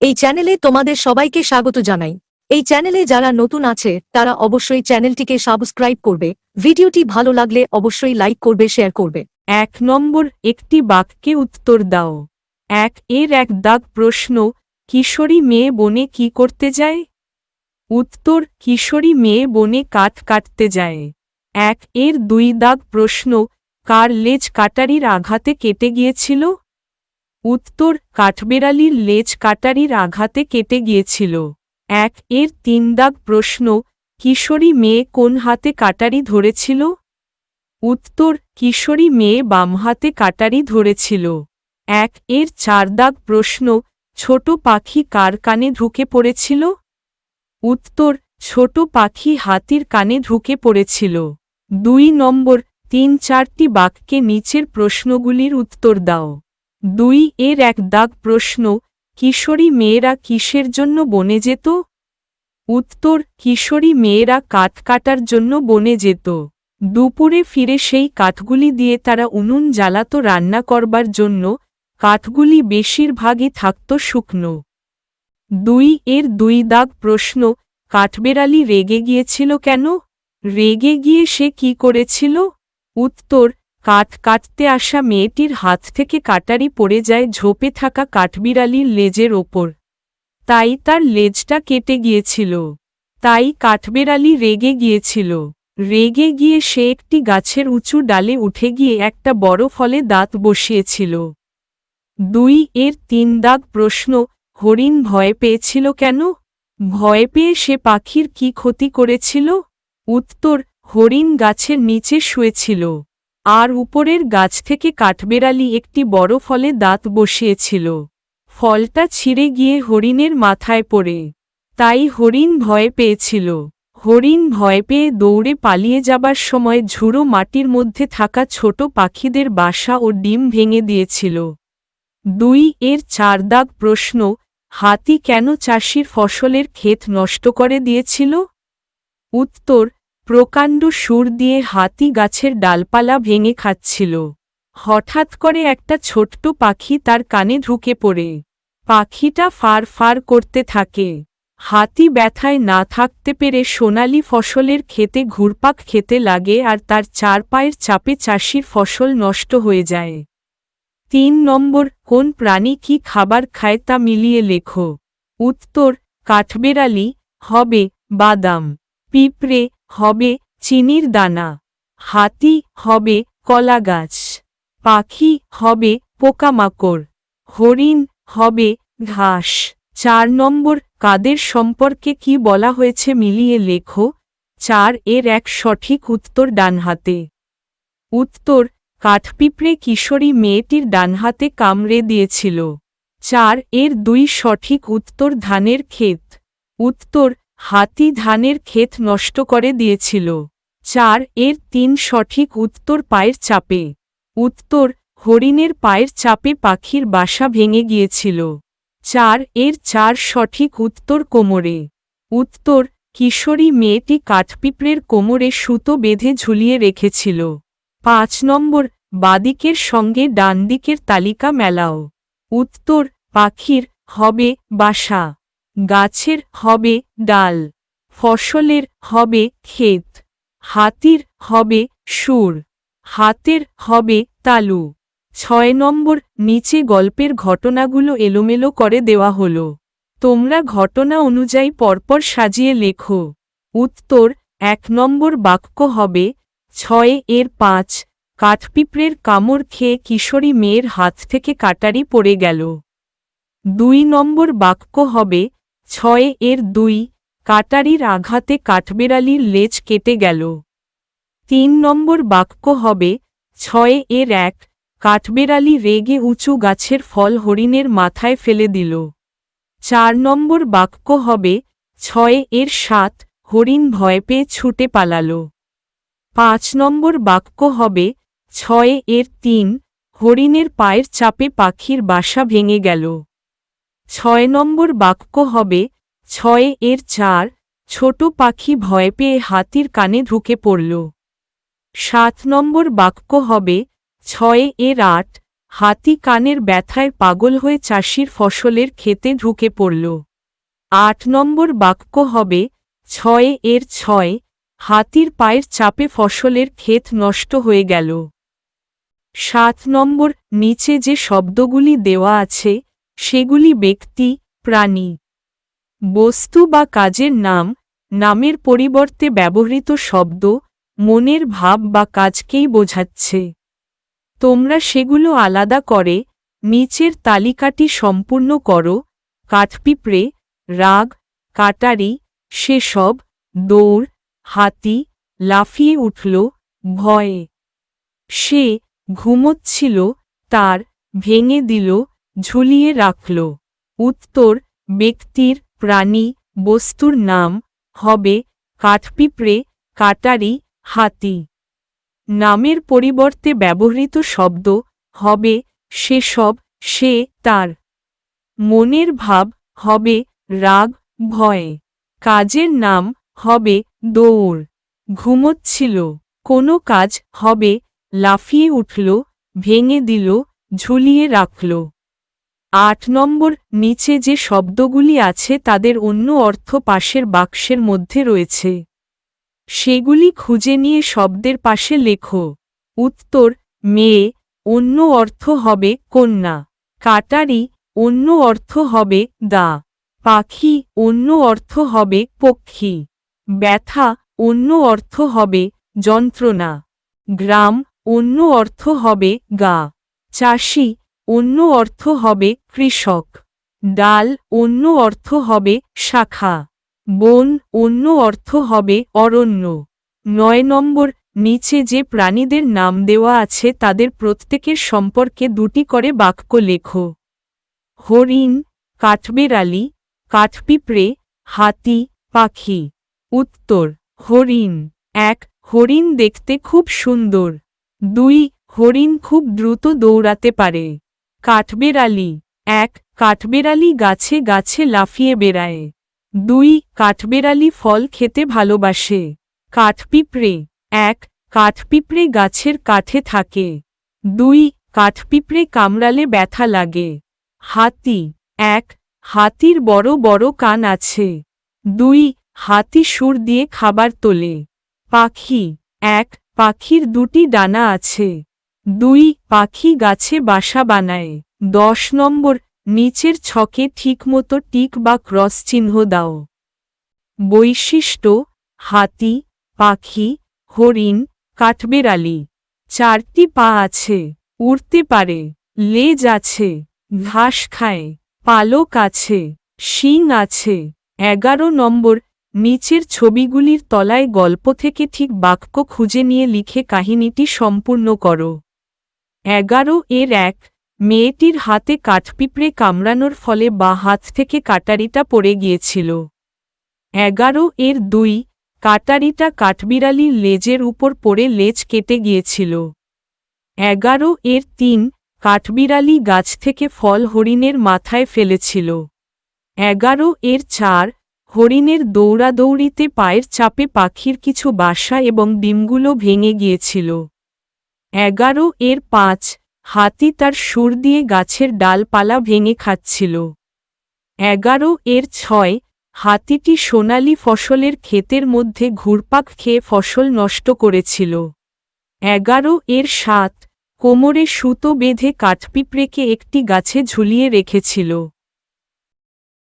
এই চ্যানেলে তোমাদের সবাইকে স্বাগত জানাই। এই চ্যানেলে যারা নতুন আছে তারা অবশ্যই চ্যানেলটিকে সাবস্ক্রাইব করবে। ভিডিওটি ভালো লাগলে অবশ্যই লাইক করবে, শেয়ার করবে। 1 নম্বর, একটি বাক্যে উত্তর দাও। 1 এর 1 দাগ প্রশ্ন, কিশোরী মেয়ে বনে কি করতে যায়? উত্তর, কিশোরী মেয়ে বনে কাঠ কাটতে যায়। 1 এর 2 দাগ প্রশ্ন, কার লেজ কাটারির আঘাতে কেটে গিয়েছিল? উত্তর, কাঠবেড়ালির লেজ কাটারির আঘাতে কেটে গিয়েছিল। 1 এর 3 দাগ প্রশ্ন, কিশোরী মেয়ে কোন হাতে কাটারি ধরেছিল? উত্তর, কিশোরী মেয়ে বাম হাতে কাটারি ধরেছিল। 1 এর 4 দাগ প্রশ্ন, ছোট পাখি কার কানে ঢুকে পড়েছিল? উত্তর, ছোট পাখি হাতির কানে ঢুকে পড়েছিল। 2 নম্বর, 3-4টি বাক্যে নিচের প্রশ্নগুলির উত্তর দাও। 2 এর 1 দাগ প্রশ্ন, কিশোরী মেয়েরা কিসের জন্য বনে যেত? উত্তর, কিশোরী মেয়েরা কাঠ কাটার জন্য বনে যেত। দুপুরে ফিরে সেই কাঠগুলি দিয়ে তারা উনুন জ্বালাত রান্না করবার জন্য। কাঠগুলি বেশিরভাগই থাকত শুকনো। 2 এর 2 দাগ প্রশ্ন, কাঠবেড়ালি রেগে গিয়েছিল কেন? রেগে গিয়ে সে কি করেছিল? উত্তর, কাঠ কাটতে আসা মেয়েটির হাত থেকে কাটারি পড়ে যায় ঝোপে থাকা কাঠবিড়ালির লেজের ওপর। তাই তার লেজটা কেটে গিয়েছিল। তাই কাঠবেড়ালি রেগে গিয়েছিল। রেগে গিয়ে সে একটি গাছের উঁচু ডালে উঠে গিয়ে একটা বড় ফলে দাঁত বসিয়েছিল। 2 এর 3 দাগ প্রশ্ন, হরিণ ভয় পেয়েছিল কেন? ভয় পেয়ে সে পাখির কি ক্ষতি করেছিল? উত্তর, হরিণ গাছের নিচে শুয়েছিল। আর উপরের গাছ থেকে কাঠবেড়ালি একটি বড় ফলে দাঁত বসিয়েছিল। ফলটা ছিঁড়ে গিয়ে হরিণের মাথায় পড়ে। তাই হরিণ ভয় পেয়েছিল। হরিণ ভয় পেয়ে দৌড়ে পালিয়ে যাবার সময় ঝুড়ো মাটির মধ্যে থাকা ছোট পাখিদের বাসা ও ডিম ভেঙে দিয়েছিল। 2 এর 4 দাগ প্রশ্ন, হাতি কেন চাষির ফসলের ক্ষেত নষ্ট করে দিয়েছিল? উত্তর, প্রকাণ্ড সুর দিয়ে হাতি গাছের ডালপালা ভেঙে খাচ্ছিল। হঠাৎ করে একটা ছোট্ট পাখি তার কানে ঢুকে পড়ে। পাখিটা ফার ফার করতে থাকে। হাতি ব্যথায় না থাকতে পেরে সোনালি ফসলের ক্ষেতে ঘুরপাক খেতে লাগে আর তার 4 পায়ের চাপে চাষির ফসল নষ্ট হয়ে যায়। 3 নম্বর, কোন প্রাণী কি খাবার খায় তা মিলিয়ে লেখো। উত্তর, কাঠবেড়ালি হবে বাদাম, পিঁপড়ে হবে চিনির দানা, হাতি হবে কলা গাছ, পাখি হবে পোকামাকড়, হরিণ হবে ঘাস। 4 নম্বর, কাদের সম্পর্কে কি বলা হয়েছে মিলিয়ে লেখো। 4 এর 1 সঠিক উত্তর ডানহাতে। উত্তর, কাঠপিঁপড়ে কিশোরী মেয়েটির ডানহাতে কামড়ে দিয়েছিল। 4 এর 2 সঠিক উত্তর ধানের ক্ষেত। উত্তর, হাতি ধানের ক্ষেত নষ্ট করে দিয়েছিল। 4 এর 3 সঠিক উত্তর পায়ের চাপে। উত্তর, হরিণের পায়ের চাপে পাখির বাসা ভেঙে গিয়েছিল। 4 এর 4 সঠিক উত্তর কোমরে। উত্তর, কিশোরী মেয়েটি কাঠপিঁপড়ের কোমরে সুতো বেঁধে ঝুলিয়ে রেখেছিল। 5 নম্বর, বাদিকের সঙ্গে ডান দিকের তালিকা মেলাও। উত্তর, পাখির হবে বাসা, গাছের হবে ডাল, ফসলের হবে ক্ষেত, হাতির হবে সুর, হাতের হবে তালু। 6 নম্বর, নিচে গল্পের ঘটনাগুলো এলোমেলো করে দেওয়া হলো। তোমরা ঘটনা অনুযায়ী পরপর সাজিয়ে লেখো। উত্তর, 1 নম্বর বাক্য হবে 6 এর 5, কাঠপিঁপড়ের কামড় খেয়ে কিশোরী মেয়ের হাত থেকে কাটারি পড়ে গেল। 2 নম্বর বাক্য হবে 6 এর 2, কাটারির আঘাতে কাঠবেড়ালির লেজ কেটে গেল। 3 নম্বর বাক্য হবে 6 এর 1, কাঠবেড়ালি রেগে উঁচু গাছের ফল হরিণের মাথায় ফেলে দিল। 4 নম্বর বাক্য হবে 6 এর 7, হরিণ ভয় পেয়ে ছুটে পালালো। 5 নম্বর বাক্য হবে 6 এর 3, হরিণের পায়ের চাপে পাখির বাসা ভেঙে গেল। 6 নম্বর বাক্য হবে 6 এর 4, ছোট পাখি ভয় পেয়ে হাতির কানে ঢুকে পড়ল। 7 নম্বর বাক্য হবে 6 এর 8, হাতি কানের ব্যথায় পাগল হয়ে চাষির ফসলের ক্ষেতে ঢুকে পড়ল। 8 নম্বর বাক্য হবে 6 এর 6, হাতির পায়ের চাপে ফসলের ক্ষেত নষ্ট হয়ে গেল। 7 নম্বর নিচে যে শব্দগুলি দেওয়া আছে সেগুলি ব্যক্তি, প্রাণী, বস্তু বা কাজের নাম, নামের পরিবর্তে ব্যবহৃত শব্দ, মনের ভাব বা কাজকেই বোঝাচ্ছে। তোমরা সেগুলো আলাদা করে নিচের তালিকাটি সম্পূর্ণ করো। কাঠপিঁপড়ে, রাগ, কাটারি, সেসব, দৌড়, হাতি, লাফিয়ে উঠল, ভয়ে, সে, ঘুমোচ্ছিল, তার, ভেঙে দিল, ঝুলিয়ে রাখল। উত্তর ব্যক্তির, প্রাণী, বস্তুর নাম হবে কাঠপিঁপড়ে, কাটারি, হাতি। নামের পরিবর্তে ব্যবহৃত শব্দ হবে সেসব, সে, তার। মনের ভাব হবে রাগ, ভয়। কাজের নাম হবে দৌড়। ঘুমোচ্ছিল কোনো কাজ হবে লাফিয়ে উঠল, ভেঙে দিল, ঝুলিয়ে রাখল। 8 নম্বর নিচে যে শব্দগুলি আছে তাদের অন্য অর্থ পাশের বাক্সের মধ্যে রয়েছে। সেগুলি খুঁজে নিয়ে শব্দের পাশে লেখো। উত্তর মেয়ে, অন্য অর্থ হবে কন্যা। কাটারি, অন্য অর্থ হবে দা। পাখি, অন্য অর্থ হবে পক্ষী। ব্যথা, অন্য অর্থ হবে যন্ত্রণা। গ্রাম, অন্য অর্থ হবে গা। চাষি, অন্য অর্থ হবে কৃষক। ডাল, অন্য অর্থ হবে শাখা। বন, অন্য অর্থ হবে অরণ্য। 9 নম্বর নিচে যে প্রাণীদের নাম দেওয়া আছে তাদের প্রত্যেকের সম্পর্কে 2টি করে বাক্য লেখো। হরিণ, কাঠবেড়ালি, কাঠপিঁপড়ে, হাতি, পাখি। উত্তর হরিণ। 1 হরিণ দেখতে খুব সুন্দর। 2 হরিণ খুব দ্রুত দৌড়াতে পারে। কাঠবেড়ালি। 1 কাঠবেড়ালি গাছে গাছে লাফিয়ে বেড়ায়। 2 কাঠবেড়ালি ফল খেতে ভালোবাসে। কাঠপিঁপড়ে। 1 কাঠপিঁপড়ে গাছের কাঠে থাকে। 2 কাঠপিঁপড়ে কামড়ালে ব্যথা লাগে। হাতি। 1 হাতির বড় বড় কান আছে। 2 হাতি সুর দিয়ে খাবার তোলে। পাখি। 1 পাখির 2টি ডানা আছে। 2 পাখি গাছে বাসা বানায়। 10 নম্বর নিচের ছকে ঠিকমতো টিক বা ক্রস চিহ্ন দাও। বৈশিষ্ট্য হাতি, পাখি, হরিণ, কাঠবেড়ালি। 4টি পা আছে, উড়তে পারে, লেজ আছে, ঘাস খায়, পালক আছে, শিং আছে। 11 নম্বর নিচের ছবিগুলির তলায় গল্প থেকে ঠিক বাক্য খুঁজে নিয়ে লিখে কাহিনীটি সম্পূর্ণ করো। 11 এর 1 মেয়েটির হাতে কাঠপিঁপড়ে কামড়ানোর ফলে বাঁ হাত থেকে কাটারিটা পড়ে গিয়েছিল। 11 এর 2 কাটারিটা কাঠবিড়ালির লেজের উপর পড়ে লেজ কেটে গিয়েছিল। 11 এর 3 কাঠবিড়ালি গাছ থেকে ফল হরিণের মাথায় ফেলেছিল। 11 এর 4 হরিণের দৌড়াদৌড়িতে পায়ের চাপে পাখির কিছু বাসা এবং ডিমগুলো ভেঙে গিয়েছিল। 11 এর 5 হাতি তার সুর দিয়ে গাছের ডালপালা ভেঙে খাচ্ছিল। 11 এর 6 হাতিটি সোনালি ফসলের ক্ষেতের মধ্যে ঘুরপাক খেয়ে ফসল নষ্ট করেছিল। 11 এর 7 কোমরে সুতো বেঁধে কাঠপিঁপড়েকে একটি গাছে ঝুলিয়ে রেখেছিল।